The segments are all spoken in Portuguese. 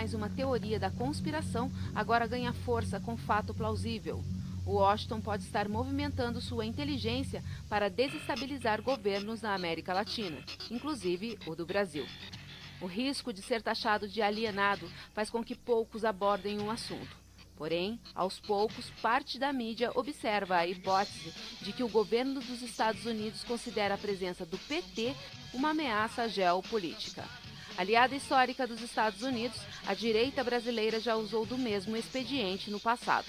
mais uma teoria da conspiração agora ganha força com fato plausível. Washington pode estar movimentando sua inteligência para desestabilizar governos na América Latina, inclusive o do Brasil. O risco de ser taxado de alienado faz com que poucos abordem o assunto. Porém, aos poucos, parte da mídia observa a hipótese de que o governo dos Estados Unidos considera a presença do PT uma ameaça geopolítica. Aliada histórica dos Estados Unidos, a direita brasileira já usou do mesmo expediente no passado,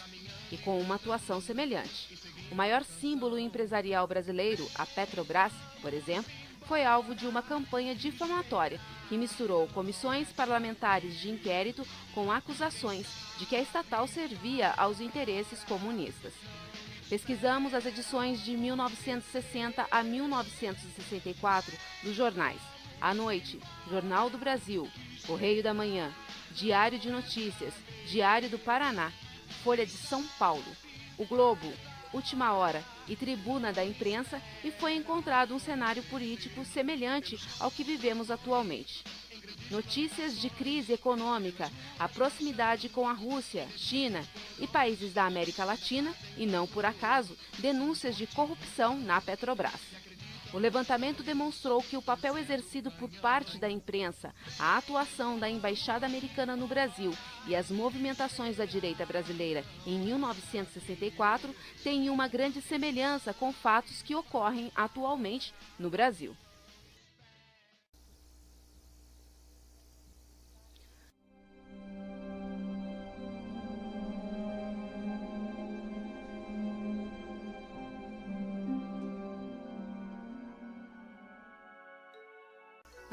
e com uma atuação semelhante. O maior símbolo empresarial brasileiro, a Petrobras, por exemplo, foi alvo de uma campanha difamatória que misturou comissões parlamentares de inquérito com acusações de que a estatal servia aos interesses comunistas. Pesquisamos as edições de 1960 a 1964 dos jornais A Noite, Jornal do Brasil, Correio da Manhã, Diário de Notícias, Diário do Paraná, Folha de São Paulo, O Globo, Última Hora e Tribuna da Imprensa, e foi encontrado um cenário político semelhante ao que vivemos atualmente. Notícias de crise econômica, a proximidade com a Rússia, China e países da América Latina e, não por acaso, denúncias de corrupção na Petrobras. O levantamento demonstrou que o papel exercido por parte da imprensa, a atuação da Embaixada Americana no Brasil e as movimentações da direita brasileira em 1964 têm uma grande semelhança com fatos que ocorrem atualmente no Brasil.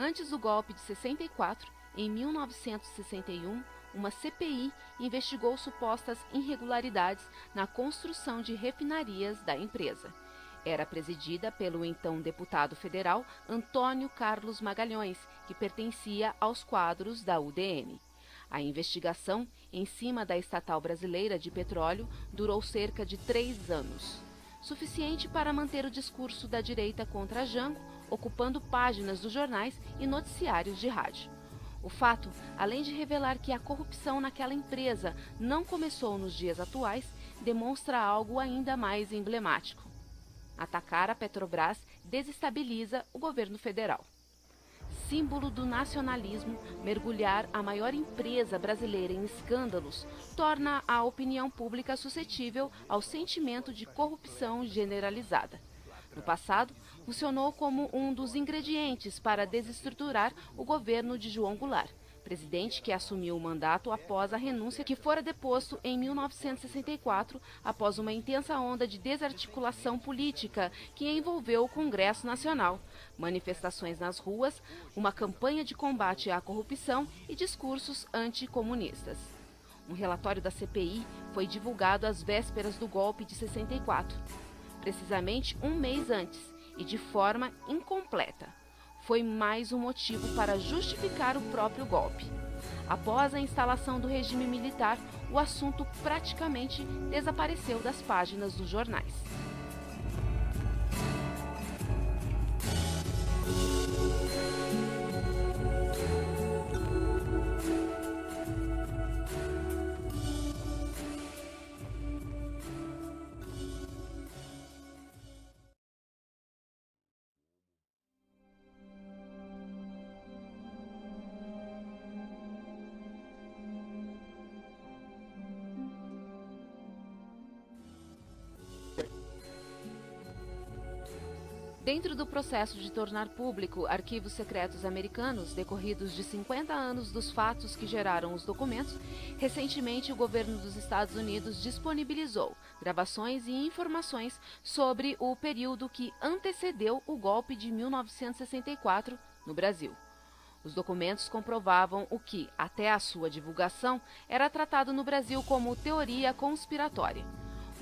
Antes do golpe de 64, em 1961, uma CPI investigou supostas irregularidades na construção de refinarias da empresa. Era presidida pelo então deputado federal Antônio Carlos Magalhães, que pertencia aos quadros da UDN. A investigação, em cima da estatal brasileira de petróleo, durou cerca de 3 anos. Suficiente para manter o discurso da direita contra Jango, ocupando páginas dos jornais e noticiários de rádio. O fato, além de revelar que a corrupção naquela empresa não começou nos dias atuais, demonstra algo ainda mais emblemático. Atacar a Petrobras desestabiliza o governo federal. Símbolo do nacionalismo, mergulhar a maior empresa brasileira em escândalos torna a opinião pública suscetível ao sentimento de corrupção generalizada. No passado, funcionou como um dos ingredientes para desestruturar o governo de João Goulart, presidente que assumiu o mandato após a renúncia que fora deposto em 1964, após uma intensa onda de desarticulação política que envolveu o Congresso Nacional, manifestações nas ruas, uma campanha de combate à corrupção e discursos anticomunistas. Um relatório da CPI foi divulgado às vésperas do golpe de 64. Precisamente um mês antes, e de forma incompleta. Foi mais um motivo para justificar o próprio golpe. Após a instalação do regime militar, o assunto praticamente desapareceu das páginas dos jornais. Dentro do processo de tornar público arquivos secretos americanos, decorridos de 50 anos dos fatos que geraram os documentos, recentemente o governo dos Estados Unidos disponibilizou gravações e informações sobre o período que antecedeu o golpe de 1964 no Brasil. Os documentos comprovavam o que, até a sua divulgação, era tratado no Brasil como teoria conspiratória.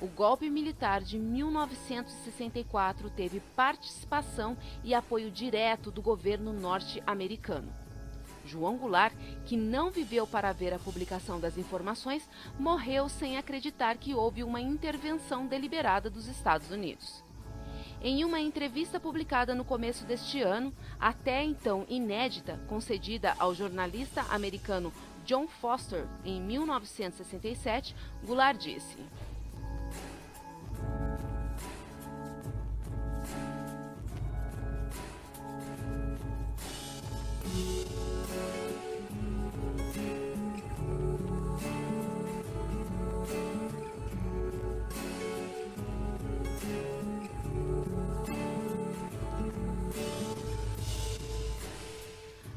O golpe militar de 1964 teve participação e apoio direto do governo norte-americano. João Goulart, que não viveu para ver a publicação das informações, morreu sem acreditar que houve uma intervenção deliberada dos Estados Unidos. Em uma entrevista publicada no começo deste ano, até então inédita, concedida ao jornalista americano John Foster, em 1967, Goulart disse: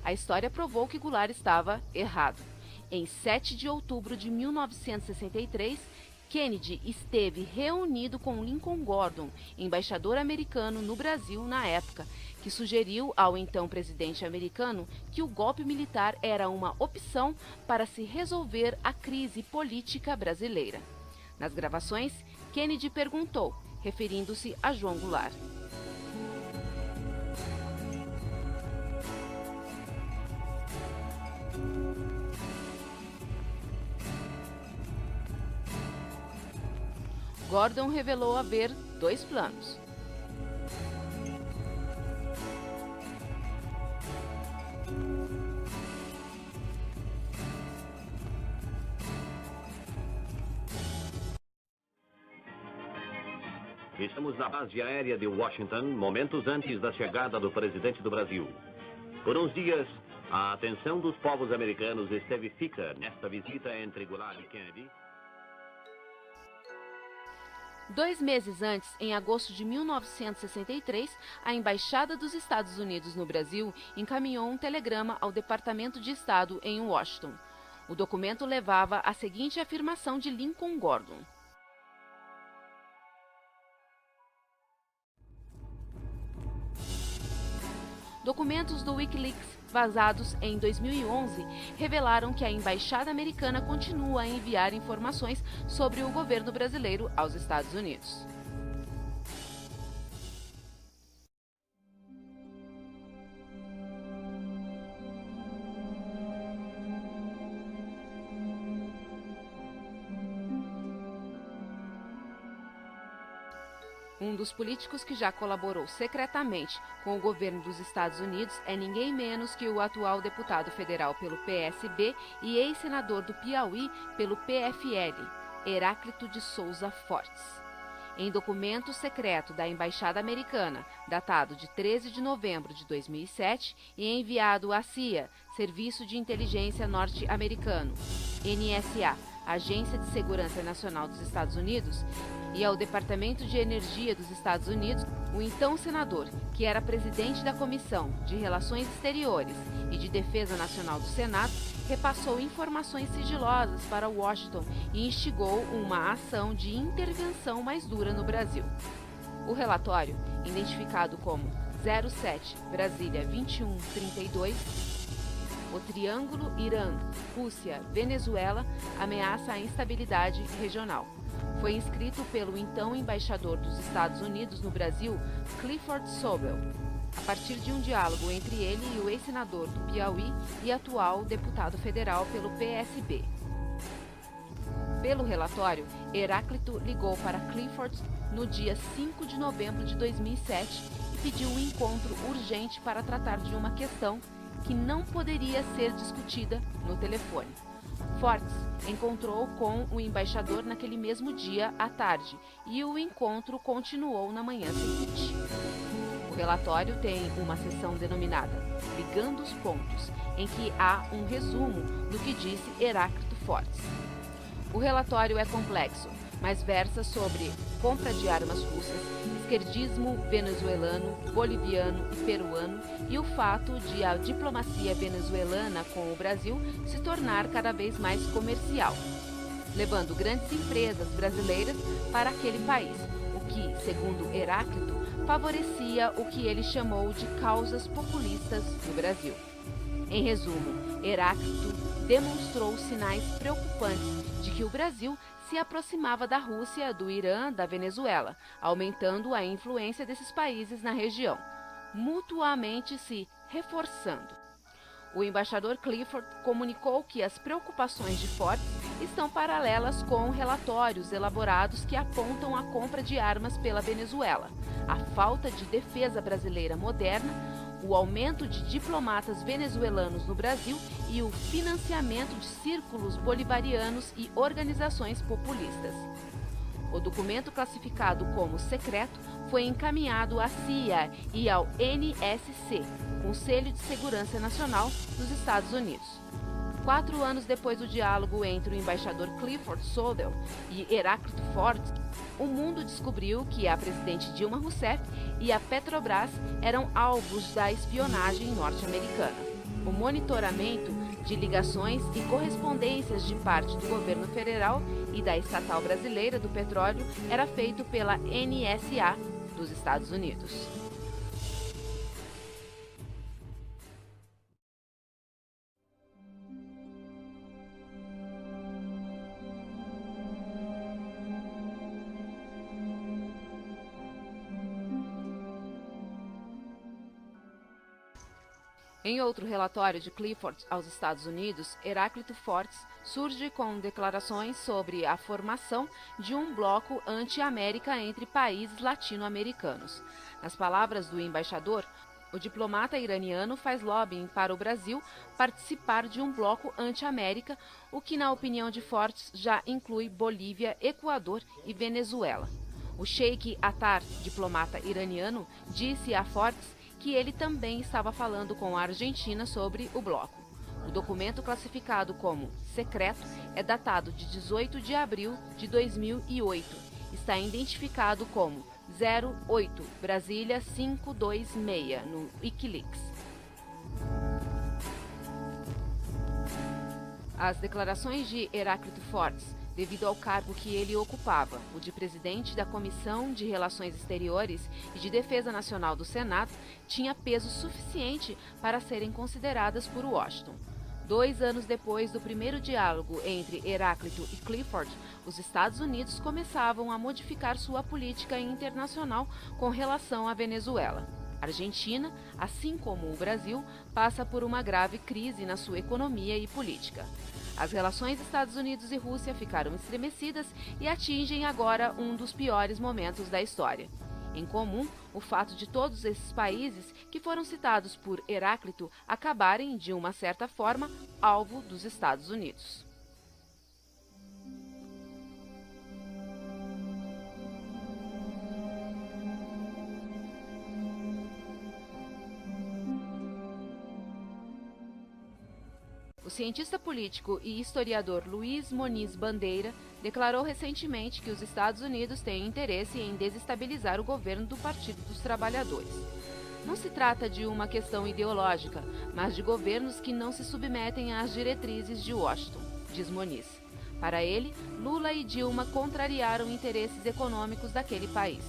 a história provou que Goulart estava errado. Em 7 de outubro de 1963, Kennedy esteve reunido com Lincoln Gordon, embaixador americano no Brasil na época, que sugeriu ao então presidente americano que o golpe militar era uma opção para se resolver a crise política brasileira. Nas gravações, Kennedy perguntou, referindo-se a João Goulart: Gordon revelou haver dois planos. Estamos na base aérea de Washington, momentos antes da chegada do presidente do Brasil. Por uns dias, a atenção dos povos americanos esteve fixa nesta visita entre Goulart e Kennedy. 2 meses antes, em agosto de 1963, a Embaixada dos Estados Unidos no Brasil encaminhou um telegrama ao Departamento de Estado em Washington. O documento levava a seguinte afirmação de Lincoln Gordon: documentos do Wikileaks vazados em 2011 revelaram que a embaixada americana continua a enviar informações sobre o governo brasileiro aos Estados Unidos. Um dos políticos que já colaborou secretamente com o governo dos Estados Unidos é ninguém menos que o atual deputado federal pelo PSB e ex-senador do Piauí pelo PFL, Heráclito de Souza Fortes. Em documento secreto da Embaixada Americana, datado de 13 de novembro de 2007 e enviado à CIA, Serviço de Inteligência Norte-Americano, NSA, Agência de Segurança Nacional dos Estados Unidos, e ao Departamento de Energia dos Estados Unidos, o então senador, que era presidente da Comissão de Relações Exteriores e de Defesa Nacional do Senado, repassou informações sigilosas para Washington e instigou uma ação de intervenção mais dura no Brasil. O relatório, identificado como 07 Brasília 2132, o Triângulo Irã, Rússia, Venezuela ameaça a instabilidade regional. Foi escrito pelo então embaixador dos Estados Unidos no Brasil, Clifford Sobel, a partir de um diálogo entre ele e o ex-senador do Piauí e atual deputado federal pelo PSB. Pelo relatório, Heráclito ligou para Clifford no dia 5 de novembro de 2007 e pediu um encontro urgente para tratar de uma questão que não poderia ser discutida no telefone. Fortes encontrou com o embaixador naquele mesmo dia à tarde e o encontro continuou na manhã seguinte. O relatório tem uma seção denominada Ligando os Pontos, em que há um resumo do que disse Heráclito Fortes. O relatório é complexo, mas versa sobre compra de armas russas, esquerdismo venezuelano, boliviano e peruano e o fato de a diplomacia venezuelana com o Brasil se tornar cada vez mais comercial, levando grandes empresas brasileiras para aquele país, o que, segundo Heráclito, favorecia o que ele chamou de causas populistas no Brasil. Em resumo, Heráclito demonstrou sinais preocupantes de que o Brasil se aproximava da Rússia, do Irã, da Venezuela, aumentando a influência desses países na região, mutuamente se reforçando. O embaixador Clifford comunicou que as preocupações de Fortes estão paralelas com relatórios elaborados que apontam a compra de armas pela Venezuela, a falta de defesa brasileira moderna, o aumento de diplomatas venezuelanos no Brasil e o financiamento de círculos bolivarianos e organizações populistas. O documento, classificado como secreto, foi encaminhado à CIA e ao NSC, Conselho de Segurança Nacional dos Estados Unidos. 4 anos depois do diálogo entre o embaixador Clifford Soldel e Heráclito Fortes, o mundo descobriu que a presidente Dilma Rousseff e a Petrobras eram alvos da espionagem norte-americana. O monitoramento de ligações e correspondências de parte do governo federal e da estatal brasileira do petróleo era feito pela NSA dos Estados Unidos. Em outro relatório de Clifford aos Estados Unidos, Heráclito Fortes surge com declarações sobre a formação de um bloco anti-América entre países latino-americanos. Nas palavras do embaixador, o diplomata iraniano faz lobbying para o Brasil participar de um bloco anti-América, o que, na opinião de Fortes, já inclui Bolívia, Equador e Venezuela. O Sheikh Attar, diplomata iraniano, disse a Fortes que ele também estava falando com a Argentina sobre o bloco. O documento, classificado como secreto, é datado de 18 de abril de 2008. Está identificado como 08 Brasília 526 no Wikileaks. As declarações de Heráclito Fortes, devido ao cargo que ele ocupava, o de presidente da Comissão de Relações Exteriores e de Defesa Nacional do Senado, tinha peso suficiente para serem consideradas por Washington. 2 anos depois do primeiro diálogo entre Heráclito e Clifford, os Estados Unidos começavam a modificar sua política internacional com relação à Venezuela. A Argentina, assim como o Brasil, passa por uma grave crise na sua economia e política. As relações Estados Unidos e Rússia ficaram estremecidas e atingem agora um dos piores momentos da história. Em comum, o fato de todos esses países que foram citados por Heráclito acabarem, de uma certa forma, alvo dos Estados Unidos. O cientista político e historiador Luiz Moniz Bandeira declarou recentemente que os Estados Unidos têm interesse em desestabilizar o governo do Partido dos Trabalhadores. Não se trata de uma questão ideológica, mas de governos que não se submetem às diretrizes de Washington, diz Moniz. Para ele, Lula e Dilma contrariaram interesses econômicos daquele país.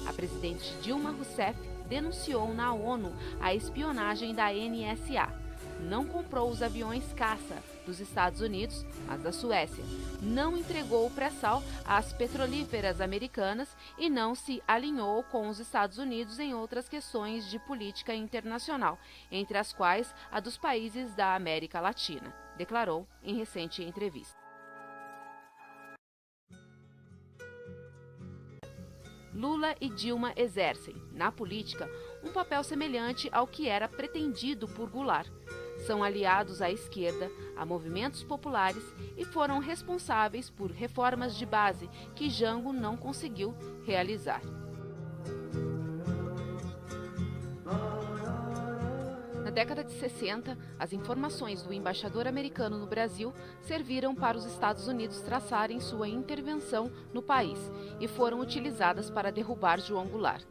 A presidente Dilma Rousseff denunciou na ONU a espionagem da NSA. Não comprou os aviões caça dos Estados Unidos, mas da Suécia. Não entregou o pré-sal às petrolíferas americanas e não se alinhou com os Estados Unidos em outras questões de política internacional, entre as quais a dos países da América Latina, declarou em recente entrevista. Lula e Dilma exercem, na política, um papel semelhante ao que era pretendido por Goulart. São aliados à esquerda, a movimentos populares e foram responsáveis por reformas de base que Jango não conseguiu realizar. Na década de 60, as informações do embaixador americano no Brasil serviram para os Estados Unidos traçarem sua intervenção no país e foram utilizadas para derrubar João Goulart.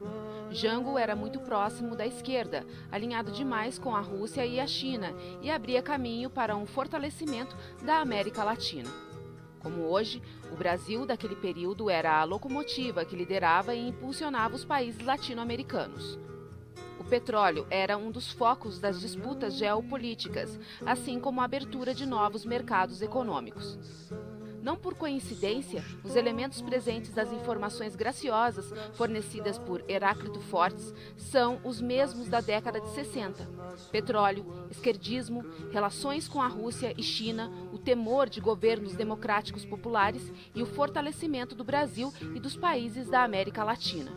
Jango era muito próximo da esquerda, alinhado demais com a Rússia e a China, e abria caminho para um fortalecimento da América Latina. Como hoje, o Brasil daquele período era a locomotiva que liderava e impulsionava os países latino-americanos. O petróleo era um dos focos das disputas geopolíticas, assim como a abertura de novos mercados econômicos. Não por coincidência, os elementos presentes das informações graciosas fornecidas por Heráclito Fortes são os mesmos da década de 60. Petróleo, esquerdismo, relações com a Rússia e China, o temor de governos democráticos populares e o fortalecimento do Brasil e dos países da América Latina.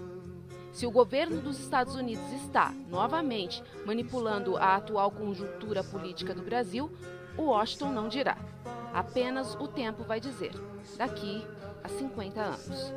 Se o governo dos Estados Unidos está, novamente, manipulando a atual conjuntura política do Brasil, o Washington não dirá. Apenas o tempo vai dizer, daqui a 50 anos.